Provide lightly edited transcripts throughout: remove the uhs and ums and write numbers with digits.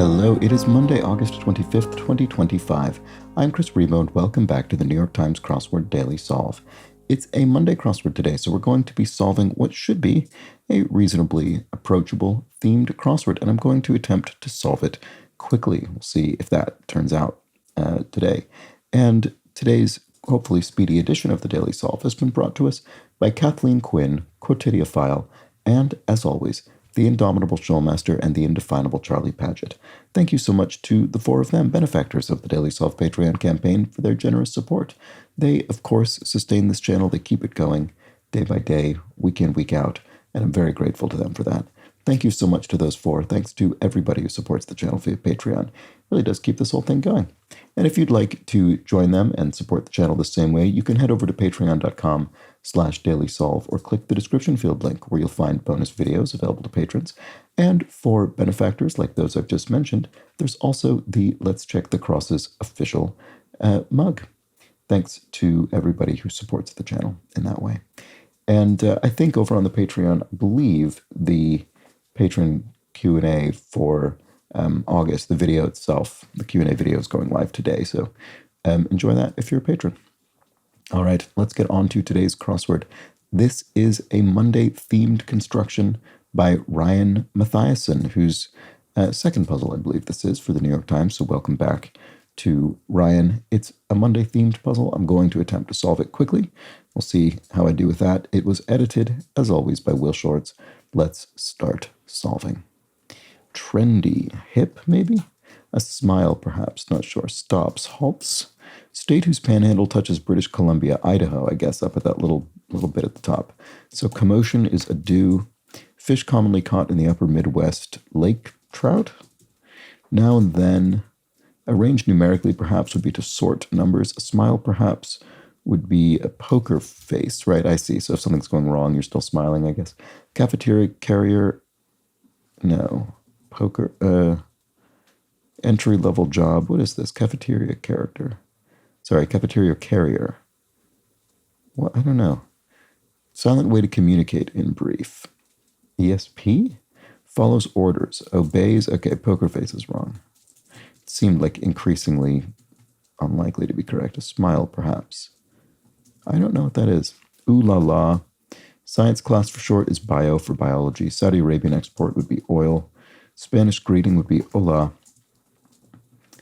Hello, it is Monday, August 25th, 2025. I'm Chris Remo, and welcome back to the New York Times Crossword Daily Solve. It's a Monday crossword today, so we're going to be solving what should be a reasonably approachable themed crossword, and I'm going to attempt to solve it quickly. We'll see if that turns out today. And today's hopefully speedy edition of the Daily Solve has been brought to us by Kathleen Quinn, Quotidiophile, and, as always, the indomitable Showmaster and the indefinable Charlie Paget. Thank you so much to the four of them, benefactors of the Daily Solve Patreon campaign, for their generous support. They, of course, sustain this channel. They keep it going day by day, week in, week out, and I'm very grateful to them for that. Thank you so much to those four. Thanks to everybody who supports the channel via Patreon. It really does keep this whole thing going. And if you'd like to join them and support the channel the same way, you can head over to patreon.com/dailysolve or click the description field link where you'll find bonus videos available to patrons. And for benefactors like those I've just mentioned, there's also the Let's Check the Crosses official mug. Thanks to everybody who supports the channel in that way. And I think over on the Patreon, I believe the patron Q&A for August, the video itself, the Q&A video is going live today, so enjoy that if you're a patron. All right, let's get on to today's crossword. This is a Monday-themed construction by Ryan Mathiasen, whose second puzzle, I believe this is, for the New York Times, so welcome back to Ryan. It's a Monday-themed puzzle. I'm going to attempt to solve it quickly. We'll see how I do with that. It was edited, as always, by Will Shorts. Let's start solving. Trendy, hip, maybe? A smile, perhaps, not sure. Stops, halts. State whose panhandle touches British Columbia, Idaho, I guess, up at that little bit at the top. So commotion is a do. Fish commonly caught in the upper Midwest, lake trout. Now and then, arranged numerically, perhaps, would be to sort numbers. A smile, perhaps, would be a poker face, right? I see. So if something's going wrong, you're still smiling, I guess. Cafeteria carrier, no. Poker, entry-level job. What is this? Cafeteria character. Sorry, cafeteria carrier. What? I don't know. Silent way to communicate in brief. ESP? Follows orders. Obeys. Okay, poker face is wrong. It seemed like increasingly unlikely to be correct. A smile, perhaps. I don't know what that is. Ooh la la. Science class for short is bio for biology. Saudi Arabian export would be oil. Spanish greeting would be hola.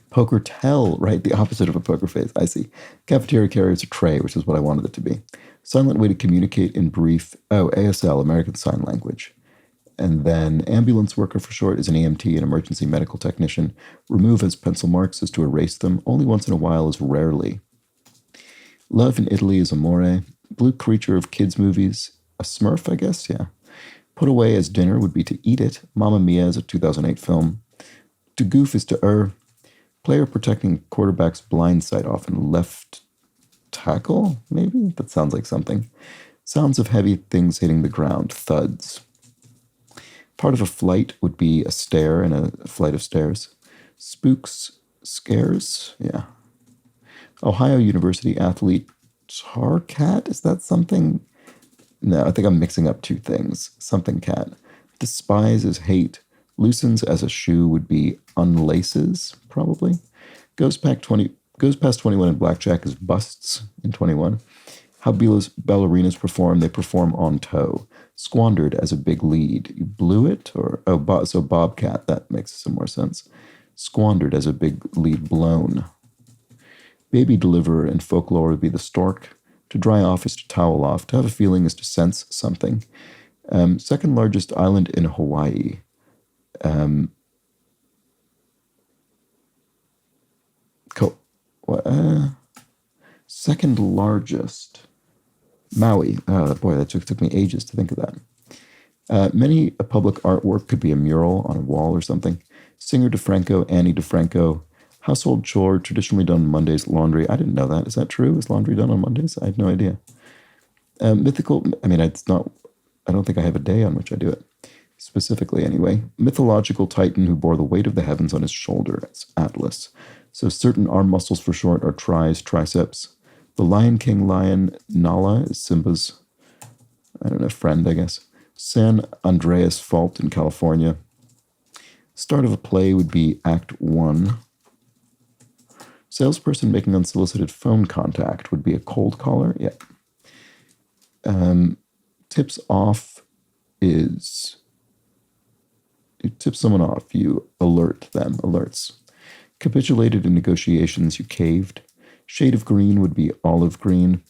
Poker tell, right? The opposite of a poker face. I see. Cafeteria carrier is a tray, which is what I wanted it to be. Silent way to communicate in brief. Oh, ASL, American Sign Language. And then ambulance worker for short is an EMT, an emergency medical technician. Remove as pencil marks is to erase them. Only once in a while is rarely. Love in Italy is amore. Blue creature of kids' movies. A Smurf, I guess, yeah. Put away as dinner would be to eat it. Mamma Mia is a 2008 film. To goof is to err. Player protecting quarterback's blind side, often left tackle, maybe? That sounds like something. Sounds of heavy things hitting the ground, thuds. Part of a flight would be a stair and a flight of stairs. Spooks, scares, yeah. Ohio University athlete, tar cat, is that something? No, I think I'm mixing up two things. Something cat. Despise is hate. Loosens as a shoe would be unlaces, probably. Goes past 21 in blackjack is busts in 21. How ballerinas perform, they perform on toe. Squandered as a big lead. You blew it? Or so bobcat, that makes some more sense. Squandered as a big lead blown. Baby deliverer in folklore would be the stork. To dry off is to towel off. To have a feeling is to sense something. Second largest island in Hawaii. Second largest. Maui. Boy, that took me ages to think of that. Many a public artwork could be a mural on a wall or something. Singer DeFranco, Annie DeFranco. Household chore, traditionally done Mondays. Laundry. I didn't know that. Is that true? Is laundry done on Mondays? I had no idea. Mythical. I mean, it's not. I don't think I have a day on which I do it. Specifically, anyway. Mythological titan who bore the weight of the heavens on his shoulder. It's Atlas. So certain arm muscles for short are triceps. The Lion King lion, Nala, is Simba's, I don't know, friend, I guess. San Andreas Fault in California. Start of a play would be Act 1. Salesperson making unsolicited phone contact would be a cold caller. Yeah. Tips off is you tip someone off, you alert them, alerts. Capitulated in negotiations, you caved. Shade of green would be olive green.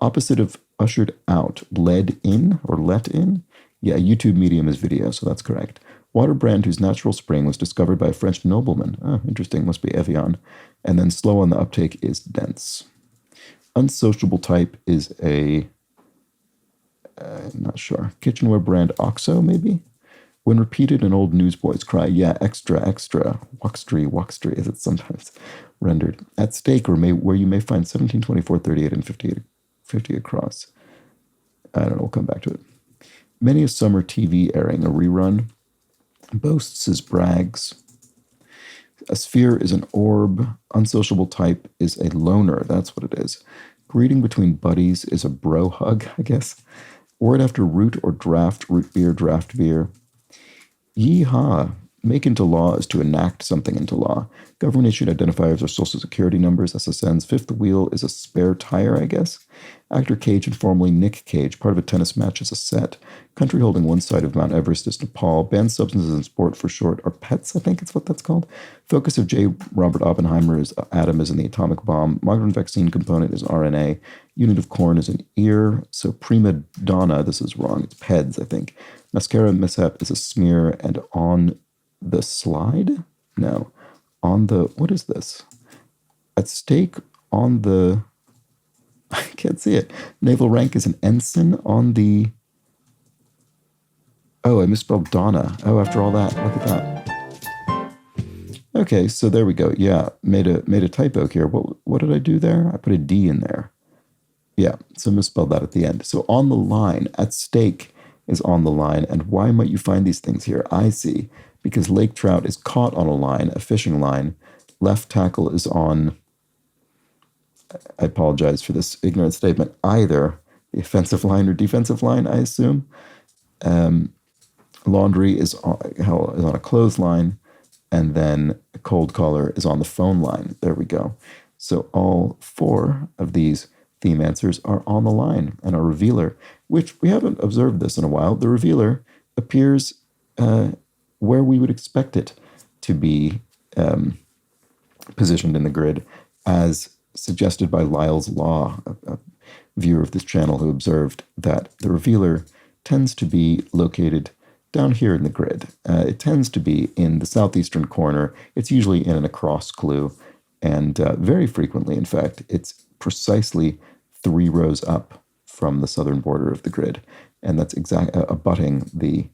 Opposite of ushered out, led in or let in. Yeah, YouTube medium is video, so that's correct. Water brand whose natural spring was discovered by a French nobleman. Oh, interesting, must be Evian. And then slow on the uptake is dense. Unsociable type is not sure. Kitchenware brand Oxo, maybe? When repeated, an old newsboys cry, yeah, extra, extra, wuxtree, as it's sometimes rendered. At stake, where you may find 17, 24, 38, and 50 across. I don't know, we'll come back to it. Many a summer TV airing, a rerun. Boasts is brags. A sphere is an orb. Unsociable type is a loner, that's what it is. Greeting between buddies is a bro hug, I guess. Word after root or draft, root beer, draft beer. Yeehaw. Make into law is to enact something into law. Government-issued identifiers are social security numbers, SSNs. Fifth wheel is a spare tire, I guess. Actor Cage, informally Nick Cage, part of a tennis match is a set. Country holding one side of Mount Everest is Nepal. Banned substances in sport for short are pets, I think it's what that's called. Focus of J. Robert Oppenheimer is atom is in the atomic bomb. Modern vaccine component is RNA. Unit of corn is an ear. So prima donna, this is wrong, it's peds, I think. Mascara mishap is a smear, and on the slide? No. On the, what is this? At stake on the, I can't see it. Naval rank is an ensign on the, oh, I misspelled Donna. Oh, after all that, look at that. Okay, so there we go. Yeah, made a typo here. What did I do there? I put a D in there. Yeah, so misspelled that at the end. So on the line, at stake is on the line. And why might you find these things here? I see. Because lake trout is caught on a line, a fishing line. Left tackle is on, I apologize for this ignorant statement, either the offensive line or defensive line, I assume. Laundry is on a clothesline, and then a cold caller is on the phone line. There we go. So all four of these theme answers are on the line, and a revealer, which we haven't observed this in a while, the revealer appears where we would expect it to be positioned in the grid, as suggested by Lyell's Law, a viewer of this channel who observed that the revealer tends to be located down here in the grid. It tends to be in the southeastern corner. It's usually in an across clue, and very frequently, in fact, it's precisely 3 rows up from the southern border of the grid, and that's abutting the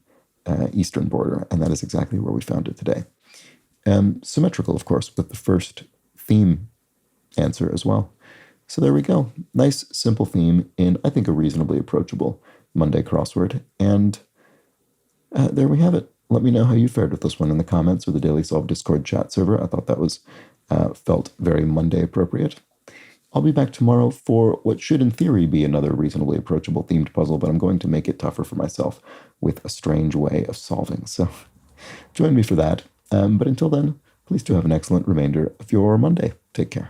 eastern border, and that is exactly where we found it today. Symmetrical, of course, with the first theme answer as well. So there we go. Nice, simple theme in, I think, a reasonably approachable Monday crossword. And there we have it. Let me know how you fared with this one in the comments or the Daily Solve Discord chat server. I thought that was felt very Monday appropriate. I'll be back tomorrow for what should, in theory, be another reasonably approachable themed puzzle, but I'm going to make it tougher for myself with a strange way of solving. So join me for that. But until then, please do have an excellent remainder of your Monday. Take care.